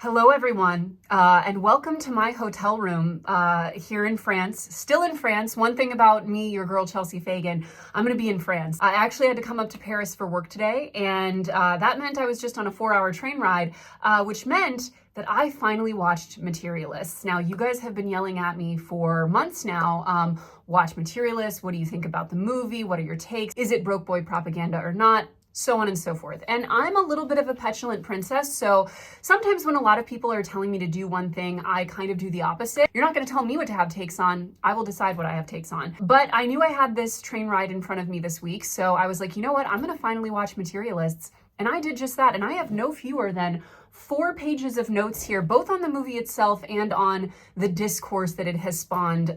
Hello, everyone, and welcome to my hotel room here in France. Still in France. One thing about me, your girl Chelsea Fagan, I'm going to be in France. I actually had to come up to Paris for work today, and that meant I was just on a 4-hour train ride, which meant that I finally watched Materialists. Now, you guys have been yelling at me for months now, watch Materialists. What do you think about the movie? What are your takes? Is it broke boy propaganda or not? So on and so forth. And I'm a little bit of a petulant princess, so sometimes when a lot of people are telling me to do one thing, I kind of do the opposite. You're not going to tell me what to have takes on. I will decide what I have takes on. But I knew I had this train ride in front of me this week, so I was like, you know what? I'm going to finally watch Materialists. And I did just that. And I have no fewer than 4 pages of notes here, both on the movie itself and on the discourse that it has spawned.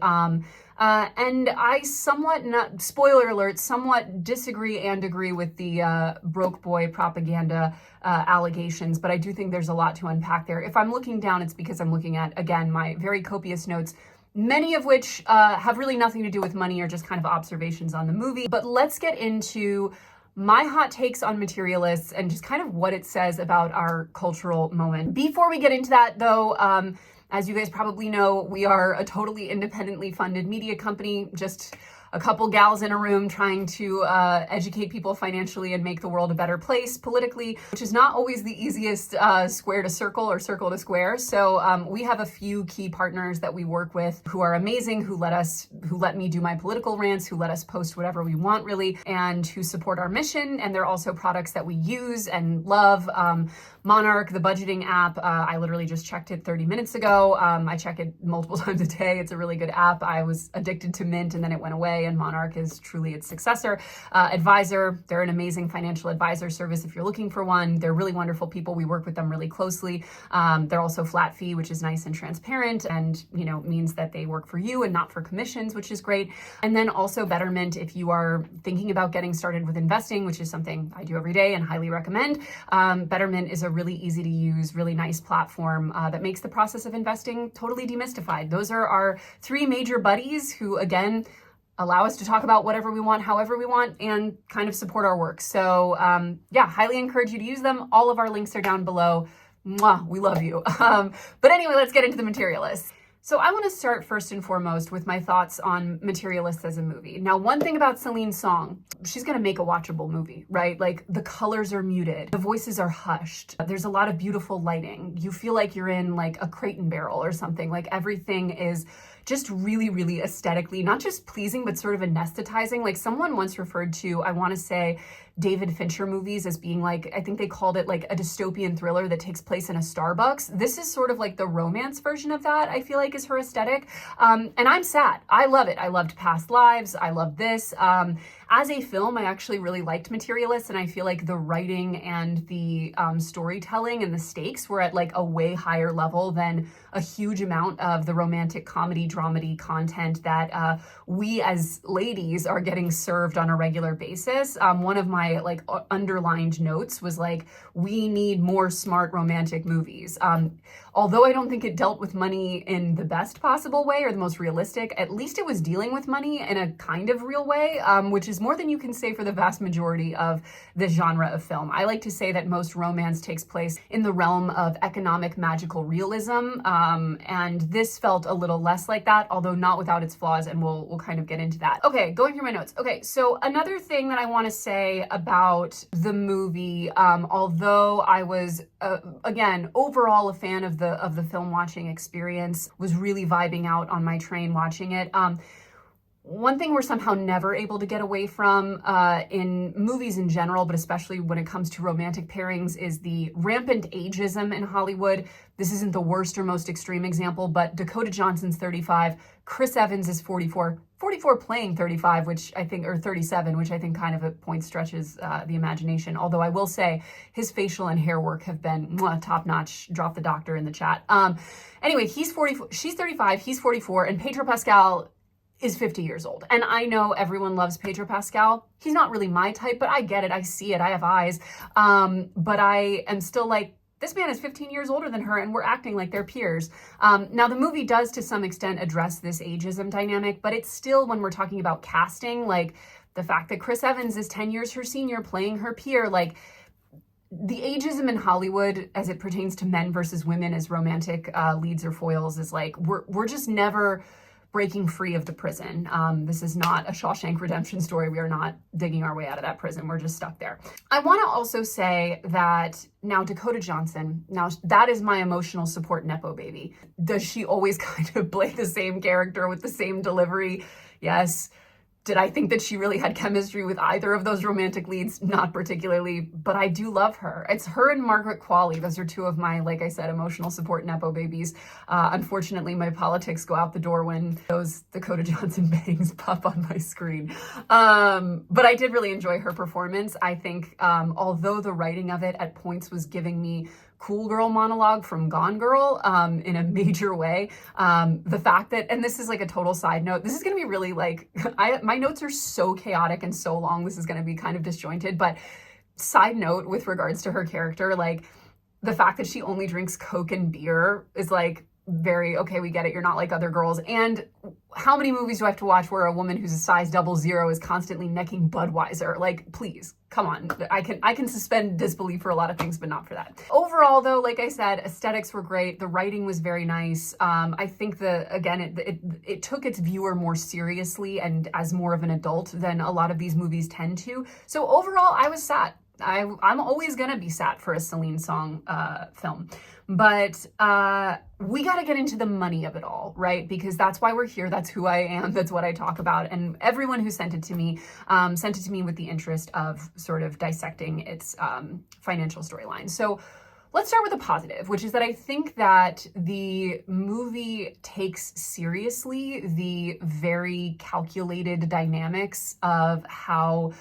And I somewhat, not spoiler alert, somewhat disagree and agree with the broke boy propaganda allegations, but I do think there's a lot to unpack there. If I'm looking down, it's because I'm looking at, again, my very copious notes, many of which have really nothing to do with money or just kind of observations on the movie. But let's get into my hot takes on Materialists and just kind of what it says about our cultural moment. Before we get into that, though, as you guys probably know, we are a totally independently funded media company, just a couple gals in a room trying to educate people financially and make the world a better place politically, which is not always the easiest square to circle or circle to square. So we have a few key partners that we work with who are amazing, who let me do my political rants, who let us post whatever we want really, and who support our mission. And they're also products that we use and love. Monarch, the budgeting app, I literally just checked it 30 minutes ago. I check it multiple times a day. It's a really good app. I was addicted to Mint and then it went away, and Monarch is truly its successor. Advisor, they're an amazing financial advisor service if you're looking for one. They're really wonderful people. We work with them really closely. They're also flat fee, which is nice and transparent and, means that they work for you and not for commissions, which is great. And then also Betterment, if you are thinking about getting started with investing, which is something I do every day and highly recommend. Betterment is a really easy to use, really nice platform that makes the process of investing totally demystified. Those are our 3 major buddies who, again, allow us to talk about whatever we want, however we want, and kind of support our work. So yeah, highly encourage you to use them. All of our links are down below. Mwah, we love you. But anyway, let's get into the Materialists. So I want to start first and foremost with my thoughts on Materialists as a movie. Now, one thing about Celine Song, she's going to make a watchable movie, right? Like, the colors are muted, the voices are hushed, there's a lot of beautiful lighting. You feel like you're in like a Crate and Barrel or something. Like, everything is just really, really aesthetically, not just pleasing, but sort of anesthetizing. Like, someone once referred to, I want to say, David Fincher movies as being like, I think they called it like a dystopian thriller that takes place in a Starbucks. This is sort of like the romance version of that, I feel like, is her aesthetic. And I'm sad. I love it. I loved Past Lives. I love this. As a film, I actually really liked Materialists, and I feel like the writing and the storytelling and the stakes were at like a way higher level than a huge amount of the romantic comedy, dramedy content that we as ladies are getting served on a regular basis. One of my like underlined notes was like, we need more smart romantic movies. Although I don't think it dealt with money in the best possible way or the most realistic, at least it was dealing with money in a kind of real way, which is more than you can say for the vast majority of this genre of film. I like to say that most romance takes place in the realm of economic magical realism, and this felt a little less like that, although not without its flaws, and we'll kind of get into that. Okay, going through my notes. Okay, so another thing that I want to say about the movie, although I was again overall a fan of the film watching experience, was really vibing out on my train watching it. One thing we're somehow never able to get away from in movies in general, but especially when it comes to romantic pairings, is the rampant ageism in Hollywood. This isn't the worst or most extreme example, but Dakota Johnson's 35, Chris Evans is 44 playing 35, which I think, or 37, which I think kind of at points stretches the imagination. Although I will say his facial and hair work have been top notch. Drop the doctor in the chat. Anyway, she's 35, he's 44, and Pedro Pascal is 50 years old. And I know everyone loves Pedro Pascal. He's not really my type, but I get it. I see it. I have eyes. But I am still like, this man is 15 years older than her and we're acting like they're peers. Now, the movie does to some extent address this ageism dynamic, but it's still, when we're talking about casting, like the fact that Chris Evans is 10 years her senior playing her peer, like the ageism in Hollywood as it pertains to men versus women as romantic leads or foils is like, we're just never breaking free of the prison. This is not a Shawshank Redemption story. We are not digging our way out of that prison. We're just stuck there. I want to also say that now Dakota Johnson, now that is my emotional support Nepo baby. Does she always kind of play the same character with the same delivery? Yes. Did I think that she really had chemistry with either of those romantic leads? Not particularly, but I do love her. It's her and Margaret Qualley. Those are two of my, like I said, emotional support Nepo babies. Unfortunately, my politics go out the door when those Dakota Johnson bangs pop on my screen. But I did really enjoy her performance. I think although the writing of it at points was giving me cool girl monologue from Gone Girl in a major way. The fact that, and this is like a total side note, this is going to be really like, my notes are so chaotic and so long, this is going to be kind of disjointed, but side note with regards to her character, like the fact that she only drinks Coke and beer is like, very, okay, we get it, you're not like other girls. And how many movies do I have to watch where a woman who's a size 00 is constantly necking Budweiser? Like, please, come on. I can suspend disbelief for a lot of things, but not for that. Overall, though, like I said, aesthetics were great. The writing was very nice. I think it took its viewer more seriously and as more of an adult than a lot of these movies tend to. So overall, I was sat. I'm always gonna be sat for a Celine Song film. But we got to get into the money of it all, right? Because that's why we're here. That's who I am. That's what I talk about. And everyone who sent it to me with the interest of sort of dissecting its financial storyline. So let's start with the positive, which is that I think that the movie takes seriously the very calculated dynamics of how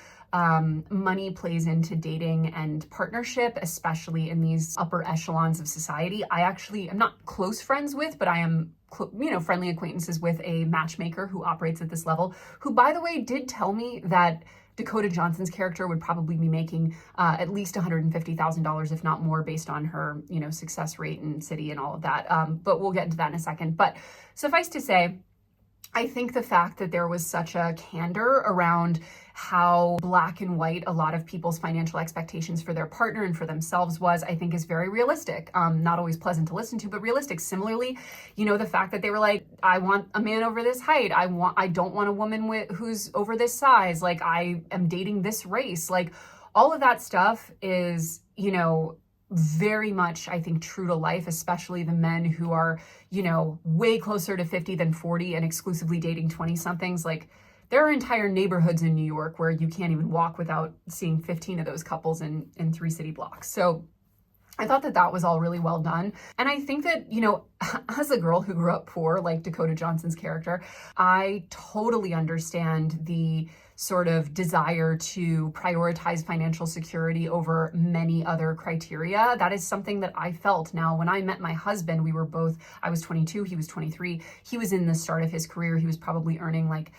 money plays into dating and partnership, especially in these upper echelons of society. I'm not close friends with, but I am, friendly acquaintances with a matchmaker who operates at this level, who, by the way, did tell me that Dakota Johnson's character would probably be making at least $150,000, if not more, based on her, success rate and city and all of that. But we'll get into that in a second. But suffice to say, I think the fact that there was such a candor around how black and white a lot of people's financial expectations for their partner and for themselves was, I think is very realistic. Not always pleasant to listen to, but realistic. Similarly, the fact that they were like, I want a man over this height. I don't want a woman who's over this size. Like, I am dating this race. Like, all of that stuff is, very much, I think, true to life, especially the men who are, way closer to 50 than 40 and exclusively dating 20-somethings. Like, there are entire neighborhoods in New York where you can't even walk without seeing 15 of those couples in 3 city blocks. So I thought that was all really well done. And I think that, as a girl who grew up poor, like Dakota Johnson's character, I totally understand the sort of desire to prioritize financial security over many other criteria. That is something that I felt. Now, when I met my husband, I was 22, he was 23. He was in the start of his career. He was probably earning like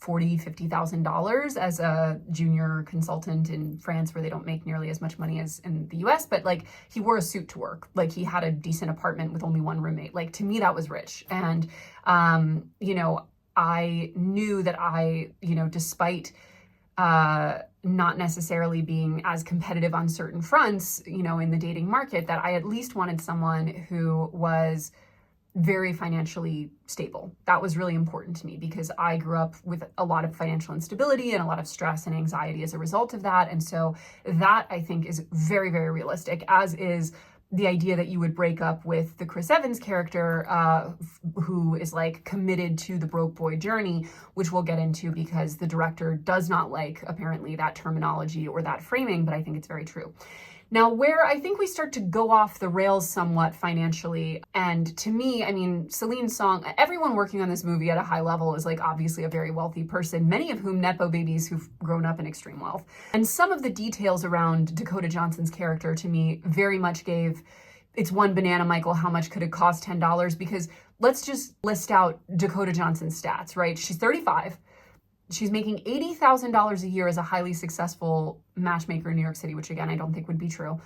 $40,000-$50,000 as a junior consultant in France, where they don't make nearly as much money as in the US, but like, he wore a suit to work. Like, he had a decent apartment with only one roommate. Like, to me, that was rich. And, I knew that despite not necessarily being as competitive on certain fronts, in the dating market, that I at least wanted someone who was very financially stable. That was really important to me because I grew up with a lot of financial instability and a lot of stress and anxiety as a result of that. And so that, I think, is very, very realistic, as is the idea that you would break up with the Chris Evans character, who is like committed to the broke boy journey, which we'll get into because the director does not like, apparently, that terminology or that framing, but I think it's very true. Now, where I think we start to go off the rails somewhat financially, and to me, Celine Song, everyone working on this movie at a high level is like obviously a very wealthy person, many of whom Nepo babies who've grown up in extreme wealth. And some of the details around Dakota Johnson's character to me very much gave, it's one banana, Michael, how much could it cost $10? Because let's just list out Dakota Johnson's stats, right? She's 35. she's making $80,000 a year as a highly successful matchmaker in New York City, which again, I don't think would be true.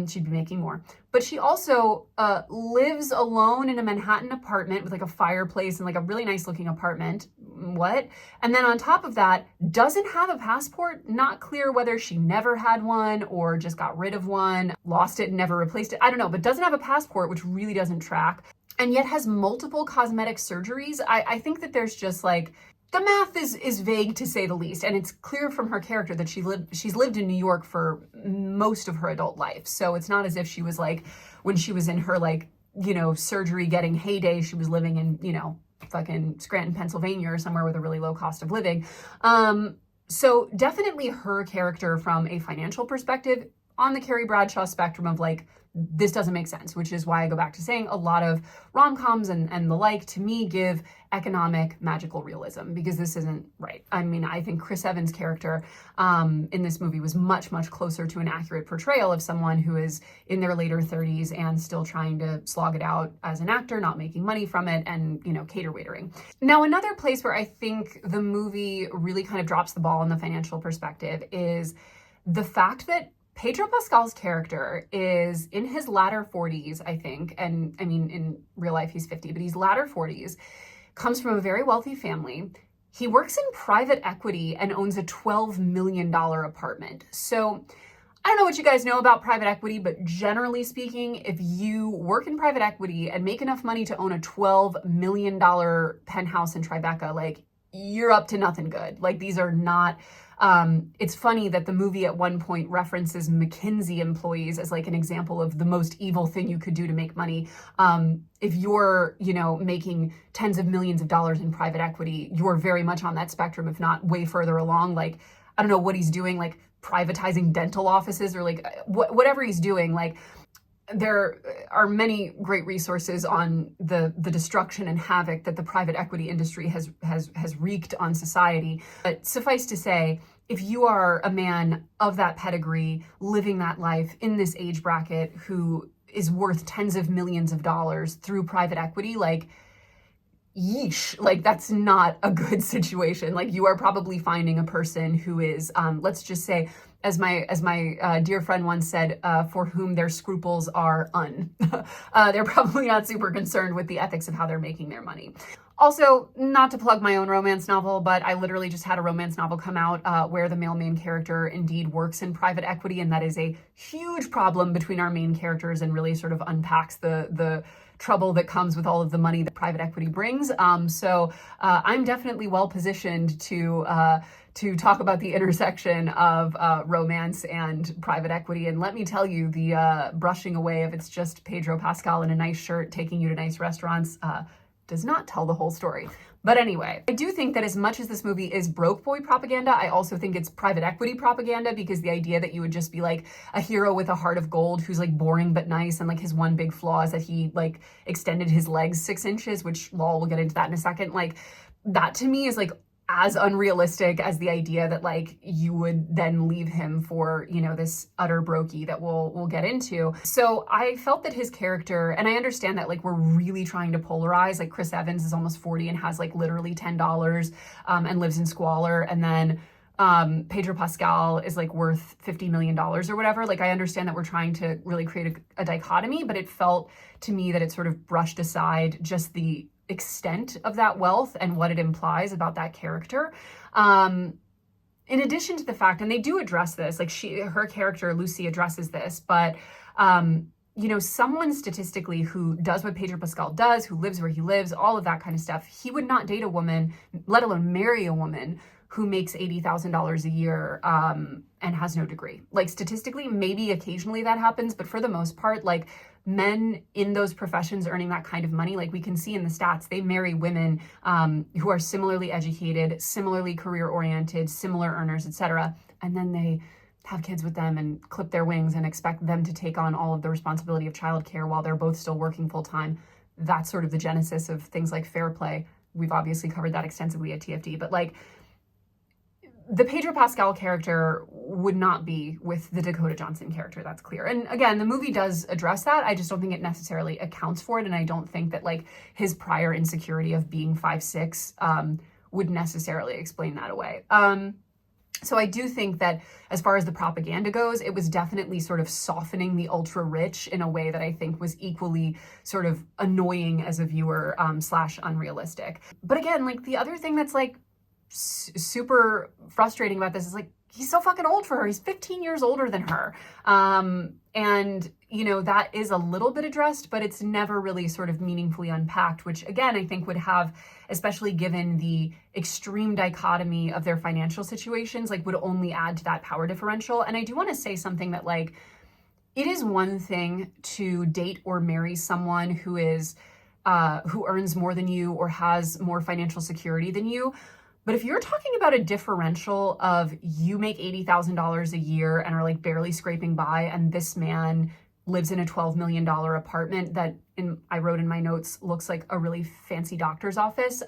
She'd be making more. But she also lives alone in a Manhattan apartment with like a fireplace and like a really nice looking apartment. What? And then on top of that, doesn't have a passport. Not clear whether she never had one or just got rid of one, lost it and never replaced it. I don't know, but doesn't have a passport, which really doesn't track. And yet has multiple cosmetic surgeries. I think that there's just like, the math is vague to say the least, and it's clear from her character that she's lived in New York for most of her adult life. So it's not as if she was like, when she was in her like, you know, surgery getting heyday, she was living in, you know, fucking Scranton, Pennsylvania or somewhere with a really low cost of living. So definitely her character from a financial perspective on the Carrie Bradshaw spectrum of like, this doesn't make sense, which is why I go back to saying a lot of rom-coms and the like, to me, give economic magical realism, because this isn't right. I mean, I think Chris Evans' character in this movie was much, much closer to an accurate portrayal of someone who is in their later 30s and still trying to slog it out as an actor, not making money from it, and, you know, cater waitering. Now, another place where I think the movie really kind of drops the ball in the financial perspective is the fact that Pedro Pascal's character is in his latter 40s, I think, and I mean, in real life he's 50, but he's latter 40s, comes from a very wealthy family. He works in private equity and owns a $12 million apartment. So I don't know what you guys know about private equity, but generally speaking, if you work in private equity and make enough money to own a $12 million penthouse in Tribeca, like, you're up to nothing good. Like, these are not... it's funny that the movie at one point references McKinsey employees as like an example of the most evil thing you could do to make money. If you're, you know, making tens of millions of dollars in private equity, you're very much on that spectrum, if not way further along. Like, I don't know what he's doing, like privatizing dental offices or like whatever he's doing. Like, there are many great resources on the destruction and havoc that the private equity industry has wreaked on society. But suffice to say, if you are a man of that pedigree, living that life in this age bracket, who is worth tens of millions of dollars through private equity, like, yeesh, like, that's not a good situation. Like, you are probably finding a person who is, let's just say, as my dear friend once said, for whom their scruples are they're probably not super concerned with the ethics of how they're making their money. Also, not to plug my own romance novel, but I literally just had a romance novel come out where the male main character indeed works in private equity, and that is a huge problem between our main characters and really sort of unpacks the trouble that comes with all of the money that private equity brings. So I'm definitely well positioned to talk about the intersection of romance and private equity. And let me tell you, the brushing away of it's just Pedro Pascal in a nice shirt taking you to nice restaurants does not tell the whole story. But anyway, I do think that as much as this movie is broke boy propaganda, I also think it's private equity propaganda, because the idea that you would just be like a hero with a heart of gold who's like boring but nice, and like his one big flaw is that he like extended his legs 6 inches, which lol, we'll get into that in a second. Like, that to me is like as unrealistic as the idea that like you would then leave him for, you know, this utter brokey that we'll get into. So I felt that his character, and I understand that like we're really trying to polarize, like Chris Evans is almost 40 and has like literally $10 and lives in squalor, and then Pedro Pascal is like worth $50 million or whatever. Like, I understand that we're trying to really create a dichotomy, but it felt to me that it sort of brushed aside just the extent of that wealth and what it implies about that character. In addition to the fact, and they do address this, like her character Lucy addresses this, but you know, someone statistically who does what Pedro Pascal does, who lives where he lives, all of that kind of stuff, he would not date a woman, let alone marry a woman who makes $80,000 a year and has no degree. Like, statistically, maybe occasionally that happens, but for the most part, like, men in those professions earning that kind of money, like we can see in the stats, they marry women who are similarly educated, similarly career-oriented, similar earners, etc. And then they have kids with them and clip their wings and expect them to take on all of the responsibility of childcare while they're both still working full-time. That's sort of the genesis of things like fair play. We've obviously covered that extensively at TFD, but like, the Pedro Pascal character would not be with the Dakota Johnson character, that's clear. And again, the movie does address that. I just don't think it necessarily accounts for it. And I don't think that like his prior insecurity of being 5'6", would necessarily explain that away. So I do think that as far as the propaganda goes, it was definitely sort of softening the ultra rich in a way that I think was equally sort of annoying as a viewer slash unrealistic. But again, like the other thing that's like super frustrating about this is like, he's so fucking old for her. He's 15 years older than her. And, you know, that is a little bit addressed, but it's never really sort of meaningfully unpacked, which again, I think would have, especially given the extreme dichotomy of their financial situations, like would only add to that power differential. And I do want to say something that like, it is one thing to date or marry someone who is, who earns more than you or has more financial security than you. But if you're talking about a differential of you make $80,000 a year and are like barely scraping by, and this man lives in a $12 million apartment that I wrote in my notes looks like a really fancy doctor's office,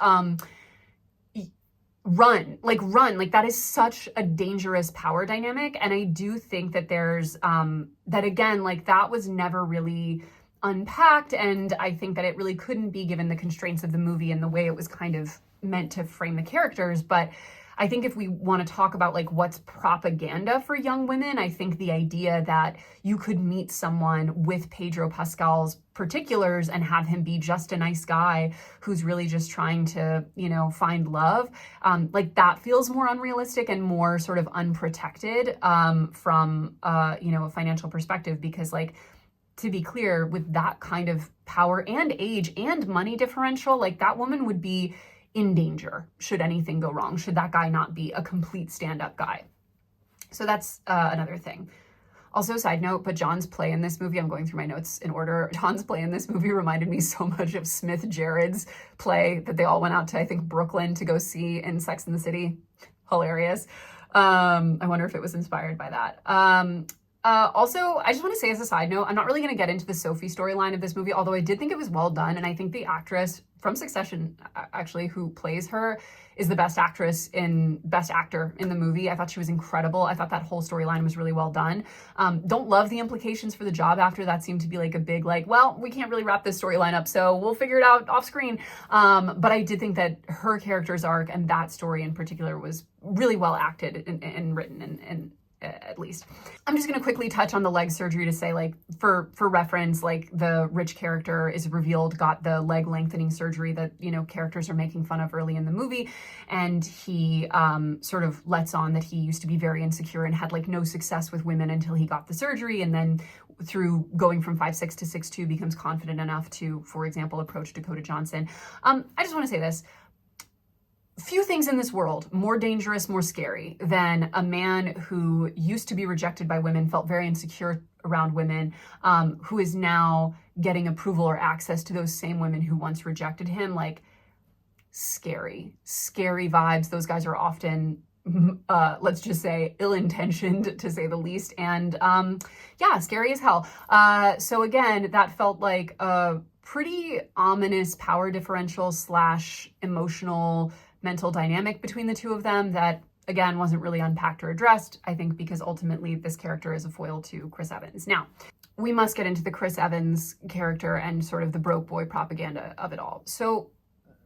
run, like that is such a dangerous power dynamic. And I do think that there's, that again, like that was never really unpacked. And I think that it really couldn't be given the constraints of the movie and the way it was kind of meant to frame the characters. But I think if we want to talk about like what's propaganda for young women, I think the idea that you could meet someone with Pedro Pascal's particulars and have him be just a nice guy who's really just trying to, you know, find love, like that feels more unrealistic and more sort of unprotected from, you know, a financial perspective. Because like, to be clear, with that kind of power and age and money differential, like that woman would be in danger should anything go wrong, should that guy not be a complete stand-up guy. So that's another thing. Also, side note, but John's play in this movie, I'm going through my notes in order, John's play in this movie reminded me so much of Smith Jerrod's play that they all went out to, I think, Brooklyn to go see in Sex and the City. Hilarious. I wonder if it was inspired by that. Also, I just want to say as a side note, I'm not really going to get into the Sophie storyline of this movie, although I did think it was well done. And I think the actress from Succession, actually, who plays her, is the best actor in the movie. I thought she was incredible. I thought that whole storyline was really well done. Don't love the implications for the job after. That seemed to be like a big, like, well, we can't really wrap this storyline up, so we'll figure it out off screen. But I did think that her character's arc and that story in particular was really well acted and written and at least. I'm just going to quickly touch on the leg surgery to say, like, for reference, like the rich character is revealed got the leg lengthening surgery that, you know, characters are making fun of early in the movie. And he sort of lets on that he used to be very insecure and had like no success with women until he got the surgery. And then through going from 5'6" to 6'2" becomes confident enough to, for example, approach Dakota Johnson. I just want to say this. Few things in this world more dangerous, more scary than a man who used to be rejected by women, felt very insecure around women, who is now getting approval or access to those same women who once rejected him. Like, scary vibes. Those guys are often, let's just say, ill-intentioned, to say the least. And yeah, scary as hell. So again, that felt like a pretty ominous power differential slash emotional mental dynamic between the two of them that, again, wasn't really unpacked or addressed, I think, because ultimately this character is a foil to Chris Evans. Now, we must get into the Chris Evans character and sort of the broke boy propaganda of it all. So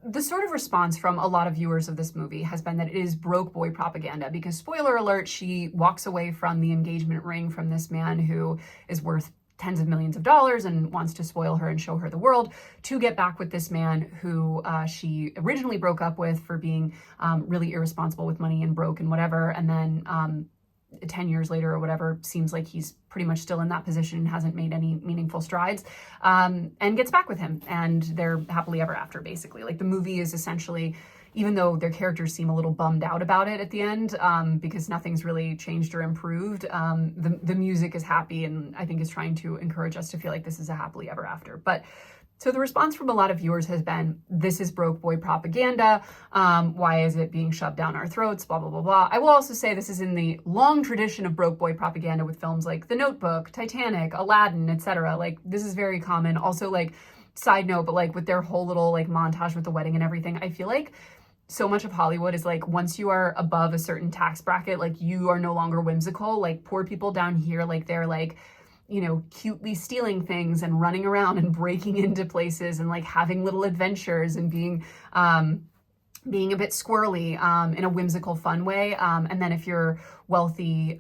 the sort of response from a lot of viewers of this movie has been that it is broke boy propaganda because, spoiler alert, she walks away from the engagement ring from this man who is worth tens of millions of dollars and wants to spoil her and show her the world to get back with this man who she originally broke up with for being really irresponsible with money and broke and whatever. And then 10 years later or whatever, seems like he's pretty much still in that position and hasn't made any meaningful strides, and gets back with him. And they're happily ever after, basically. Like, the movie is essentially, even though their characters seem a little bummed out about it at the end, because nothing's really changed or improved, the music is happy and I think is trying to encourage us to feel like this is a happily ever after. But so the response from a lot of viewers has been, this is broke boy propaganda. Why is it being shoved down our throats? Blah, blah, blah, blah. I will also say this is in the long tradition of broke boy propaganda with films like The Notebook, Titanic, Aladdin, etc. Like, this is very common. Also, like, side note, but like with their whole little like montage with the wedding and everything, I feel like so much of Hollywood is like, once you are above a certain tax bracket, like, you are no longer whimsical. Like, poor people down here, like, they're like, you know, cutely stealing things and running around and breaking into places and like having little adventures and being being a bit squirrely in a whimsical, fun way. And then if you're wealthy,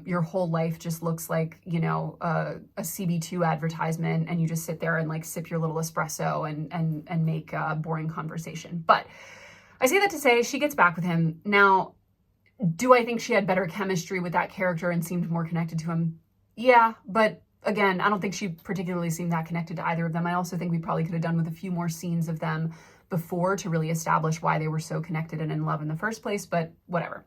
your whole life just looks like, you know, a CB2 advertisement, and you just sit there and like sip your little espresso and make boring conversation. But I say that to say she gets back with him. Now, do I think she had better chemistry with that character and seemed more connected to him? Yeah, but again, I don't think she particularly seemed that connected to either of them. I also think we probably could have done with a few more scenes of them before to really establish why they were so connected and in love in the first place, but whatever.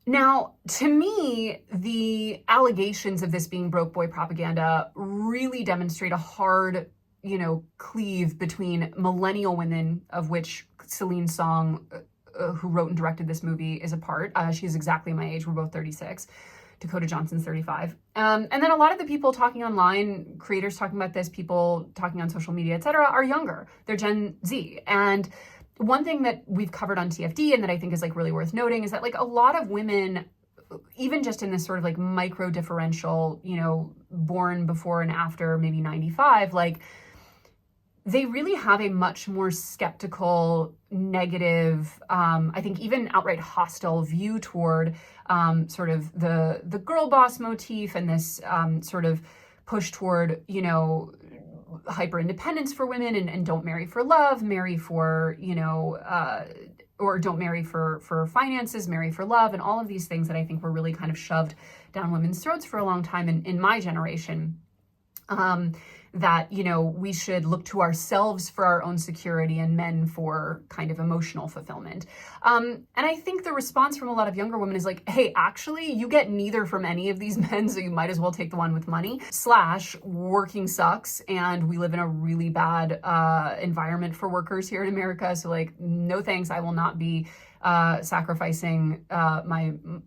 Now, to me, the allegations of this being broke boy propaganda really demonstrate a hard, you know, cleave between millennial women, of which Celine Song, who wrote and directed this movie, is a part. She's exactly my age. We're both 36. Dakota Johnson's 35. And then a lot of the people talking online, creators talking about this, people talking on social media, etc., are younger. They're Gen Z. And one thing that we've covered on TFD and that I think is like really worth noting is that like a lot of women, even just in this sort of like micro differential, you know, born before and after maybe 95, like they really have a much more skeptical, negative, I think even outright hostile view toward sort of the girl boss motif and this sort of push toward, you know, hyper independence for women and don't marry for love, marry for, you know, or don't marry for finances, marry for love, and all of these things that I think were really kind of shoved down women's throats for a long time in my generation. That, you know, we should look to ourselves for our own security and men for kind of emotional fulfillment. And I think the response from a lot of younger women is like, hey, actually, you get neither from any of these men, so you might as well take the one with money. / working sucks, and we live in a really bad environment for workers here in America. So like, no thanks, I will not be sacrificing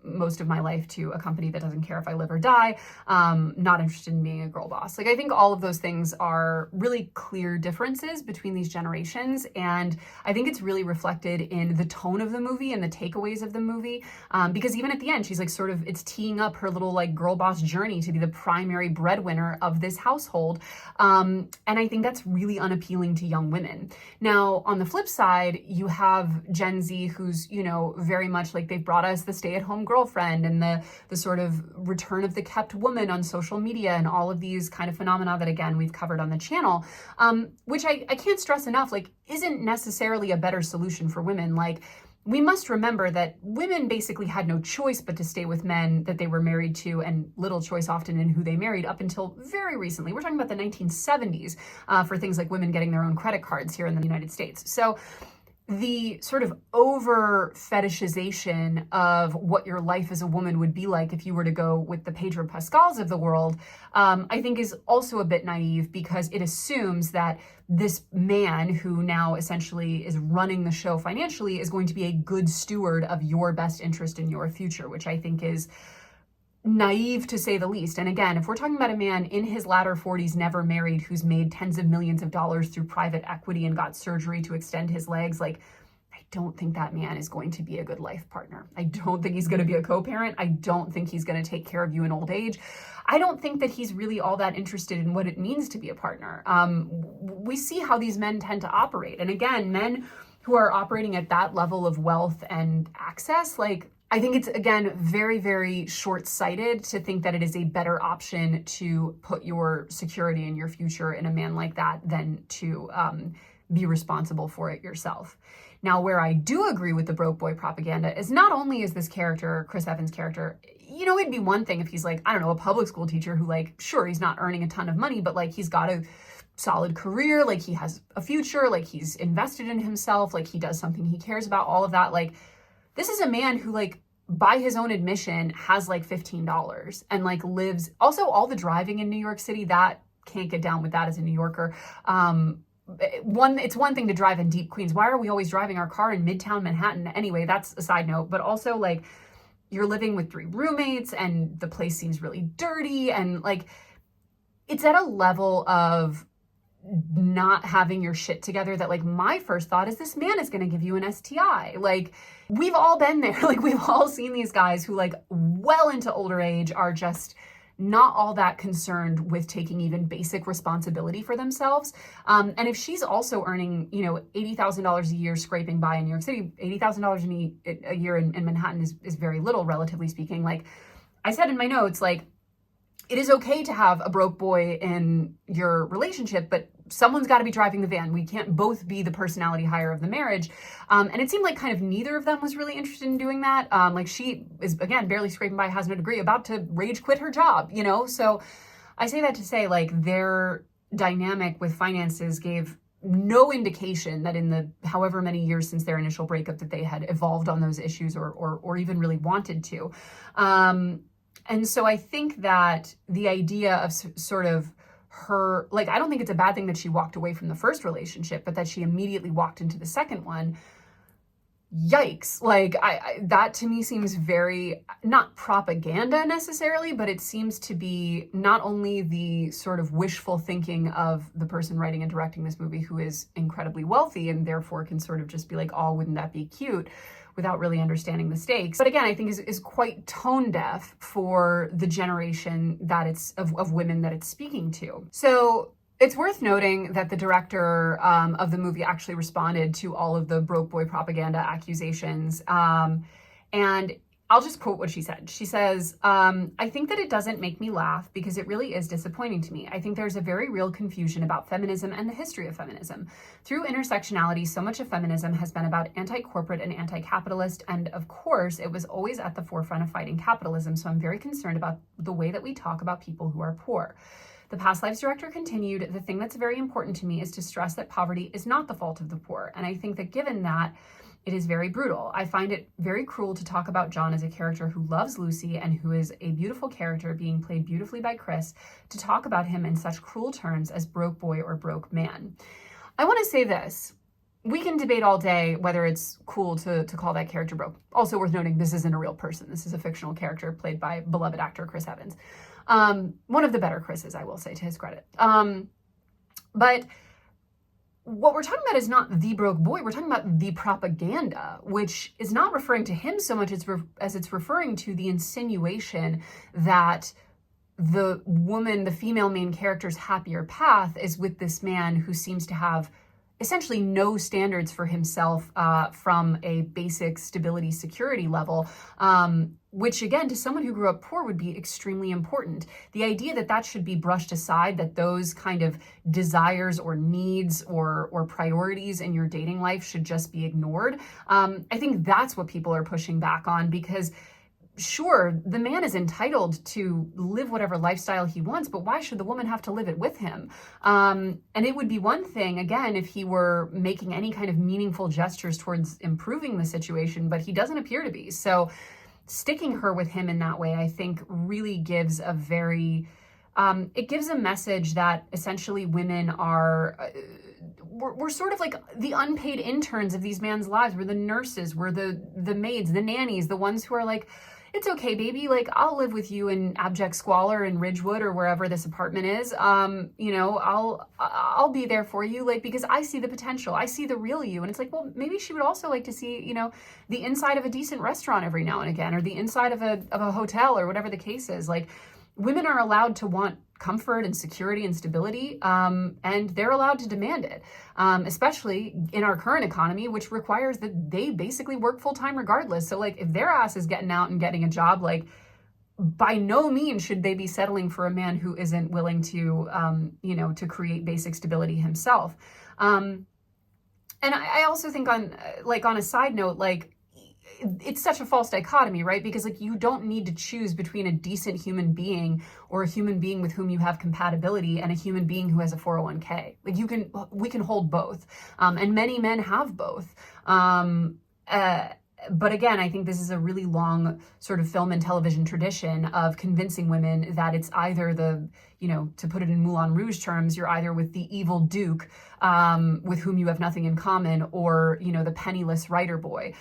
most of my life to a company that doesn't care if I live or die. Not interested in being a girl boss. Like, I think all of those things are really clear differences between these generations, and I think it's really reflected in the tone of the movie and the takeaways of the movie. Because even at the end, she's like sort of, it's teeing up her little like girl boss journey to be the primary breadwinner of this household. And I think that's really unappealing to young women. Now, on the flip side, you have Gen Z who's, you know, very much like they've brought us the stay-at-home girlfriend and the sort of return of the kept woman on social media and all of these kind of phenomena that, again, we've covered on the channel, which I can't stress enough, like, isn't necessarily a better solution for women. Like, we must remember that women basically had no choice but to stay with men that they were married to, and little choice often in who they married up until very recently. We're talking about the 1970s for things like women getting their own credit cards here in the United States. So the sort of over fetishization of what your life as a woman would be like if you were to go with the Pedro Pascals of the world, I think is also a bit naive, because it assumes that this man who now essentially is running the show financially is going to be a good steward of your best interest in your future, which I think is naive to say the least. And again, if we're talking about a man in his latter 40s, never married, who's made tens of millions of dollars through private equity and got surgery to extend his legs, like, I don't think that man is going to be a good life partner. I don't think he's going to be a co-parent. I don't think he's going to take care of you in old age. I don't think that he's really all that interested in what it means to be a partner. We see how these men tend to operate. And again, men who are operating at that level of wealth and access, like, I think it's, again, very, very short-sighted to think that it is a better option to put your security and your future in a man like that than to be responsible for it yourself. Now, where I do agree with the broke boy propaganda is not only is this character, Chris Evans' character, you know, it'd be one thing if he's like, I don't know, a public school teacher who, like, sure, he's not earning a ton of money, but like he's got a solid career, like he has a future, like he's invested in himself, like he does something he cares about, all of that. Like, this is a man who, like, by his own admission, has like $15 and like lives, also all the driving in New York City, that can't get down with that as a New Yorker. It's one thing to drive in deep Queens. Why are we always driving our car in Midtown Manhattan? Anyway, that's a side note, but also like you're living with 3 roommates and the place seems really dirty, and like it's at a level of not having your shit together that, like, my first thought is this man is going to give you an STI. Like, we've all been there. Like, we've all seen these guys who, like, well into older age are just not all that concerned with taking even basic responsibility for themselves. And if she's also earning, $80,000 a year scraping by in New York City, $80,000 a year in Manhattan is very little, relatively speaking. Like I said in my notes, like, it is okay to have a broke boy in your relationship, but someone's got to be driving the van. We can't both be the personality hire of the marriage. And it seemed like kind of neither of them was really interested in doing that. Like she is, again, barely scraping by, has no degree, about to rage quit her job, So I say that to say, like, their dynamic with finances gave no indication that in the however many years since their initial breakup that they had evolved on those issues or even really wanted to. And so I think that the idea of sort of her, like, I don't think it's a bad thing that she walked away from the first relationship, but that she immediately walked into the second one. Yikes. Like, that to me seems very, not propaganda necessarily, but it seems to be not only the sort of wishful thinking of the person writing and directing this movie, who is incredibly wealthy and therefore can sort of just be like, oh, wouldn't that be cute, without really understanding the stakes. But again, I think is quite tone deaf for the generation that it's of women that it's speaking to. So it's worth noting that the director of the movie actually responded to all of the broke boy propaganda accusations. And I'll just quote what she said. She says, I think that it doesn't make me laugh because it really is disappointing to me. I think there's a very real confusion about feminism and the history of feminism. Through intersectionality, so much of feminism has been about anti-corporate and anti-capitalist. And of course, it was always at the forefront of fighting capitalism. So I'm very concerned about the way that we talk about people who are poor. The Past Lives director continued, the thing that's very important to me is to stress that poverty is not the fault of the poor. And I think that given that, it is very brutal. I find it very cruel to talk about John as a character who loves Lucy and who is a beautiful character being played beautifully by Chris, to talk about him in such cruel terms as broke boy or broke man. I want to say this. We can debate all day whether it's cool to call that character broke. Also worth noting, this isn't a real person. This is a fictional character played by beloved actor Chris Evans. One of the better Chris's, I will say, to his credit. But what we're talking about is not the broke boy. We're talking about the propaganda, which is not referring to him so much as it's referring to the insinuation that the woman, the female main character's happier path is with this man who seems to have essentially no standards for himself from a basic stability security level, which again, to someone who grew up poor would be extremely important. The idea that that should be brushed aside, that those kind of desires or needs or priorities in your dating life should just be ignored. I think that's what people are pushing back on, because sure, the man is entitled to live whatever lifestyle he wants, but why should the woman have to live it with him? And it would be one thing, again, if he were making any kind of meaningful gestures towards improving the situation, but he doesn't appear to be. So sticking her with him in that way, I think, really gives a very, it gives a message that essentially women are, we're sort of like the unpaid interns of these men's lives. We're the nurses, we're the maids, the nannies, the ones who are like, it's okay, baby, like, I'll live with you in abject squalor in Ridgewood or wherever this apartment is. I'll be there for you, like, because I see the potential. I see the real you. And it's like, well, maybe she would also like to see, the inside of a decent restaurant every now and again, or the inside of a hotel, or whatever the case is. Like, women are allowed to want comfort and security and stability, and they're allowed to demand it, especially in our current economy, which requires that they basically work full-time regardless. So like, if their ass is getting out and getting a job, like, by no means should they be settling for a man who isn't willing to, to create basic stability himself. And I also think on a side note, like, it's such a false dichotomy, right? Because like, you don't need to choose between a decent human being or a human being with whom you have compatibility and a human being who has a 401k. Like, we can hold both. And many men have both. But again, I think this is a really long sort of film and television tradition of convincing women that it's either to put it in Moulin Rouge terms, you're either with the evil Duke, with whom you have nothing in common, or, the penniless writer boy.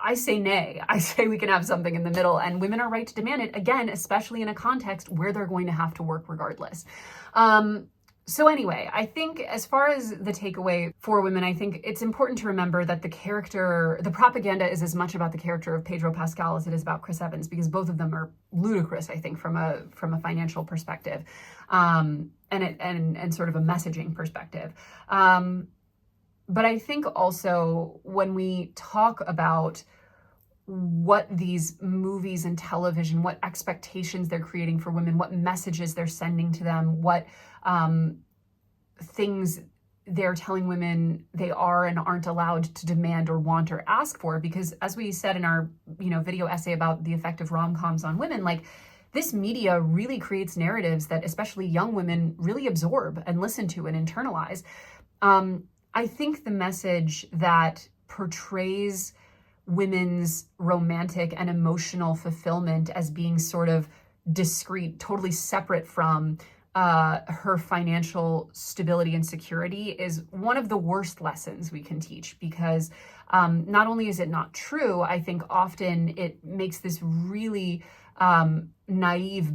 I say nay. I say we can have something in the middle, and women are right to demand it, again, especially in a context where they're going to have to work regardless. So anyway, I think as far as the takeaway for women, I think it's important to remember that the propaganda is as much about the character of Pedro Pascal as it is about Chris Evans, because both of them are ludicrous, I think, from a financial perspective, and sort of a messaging perspective. But I think also when we talk about what these movies and television, what expectations they're creating for women, what messages they're sending to them, what things they're telling women they are and aren't allowed to demand or want or ask for. Because as we said in our video essay about the effect of rom-coms on women, like, this media really creates narratives that especially young women really absorb and listen to and internalize. I think the message that portrays women's romantic and emotional fulfillment as being sort of discrete, totally separate from her financial stability and security is one of the worst lessons we can teach, because not only is it not true, I think often it makes this really naive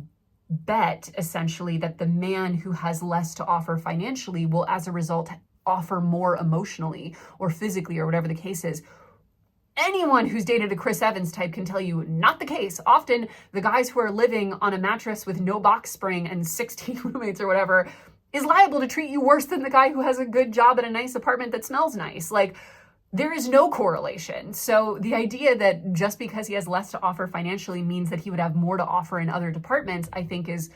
bet, essentially, that the man who has less to offer financially will, as a result, offer more emotionally or physically or whatever the case is. Anyone who's dated a Chris Evans type can tell you not the case. Often the guys who are living on a mattress with no box spring and 16 roommates or whatever is liable to treat you worse than the guy who has a good job at a nice apartment that smells nice. Like, there is no correlation. So the idea that just because he has less to offer financially means that he would have more to offer in other departments, I think is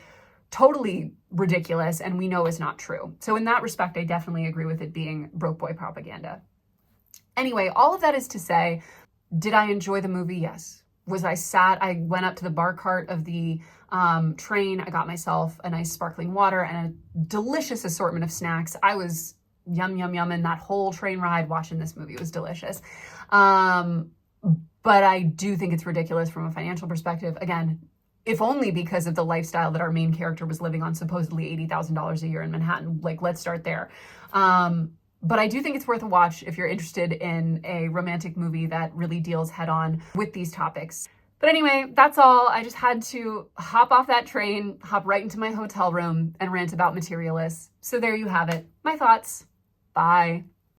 totally ridiculous, and we know is not true. So in that respect, I definitely agree with it being broke boy propaganda. Anyway, all of that is to say, did I enjoy the movie? Yes. Was I sad? I went up to the bar cart of the train. I got myself a nice sparkling water and a delicious assortment of snacks. I was yum, yum, yum, and that whole train ride watching this movie was delicious. But I do think it's ridiculous from a financial perspective. Again, if only because of the lifestyle that our main character was living on, supposedly $80,000 a year in Manhattan. Like, let's start there. But I do think it's worth a watch if you're interested in a romantic movie that really deals head on with these topics. But anyway, that's all. I just had to hop off that train, hop right into my hotel room, and rant about Materialists. So there you have it. My thoughts. Bye.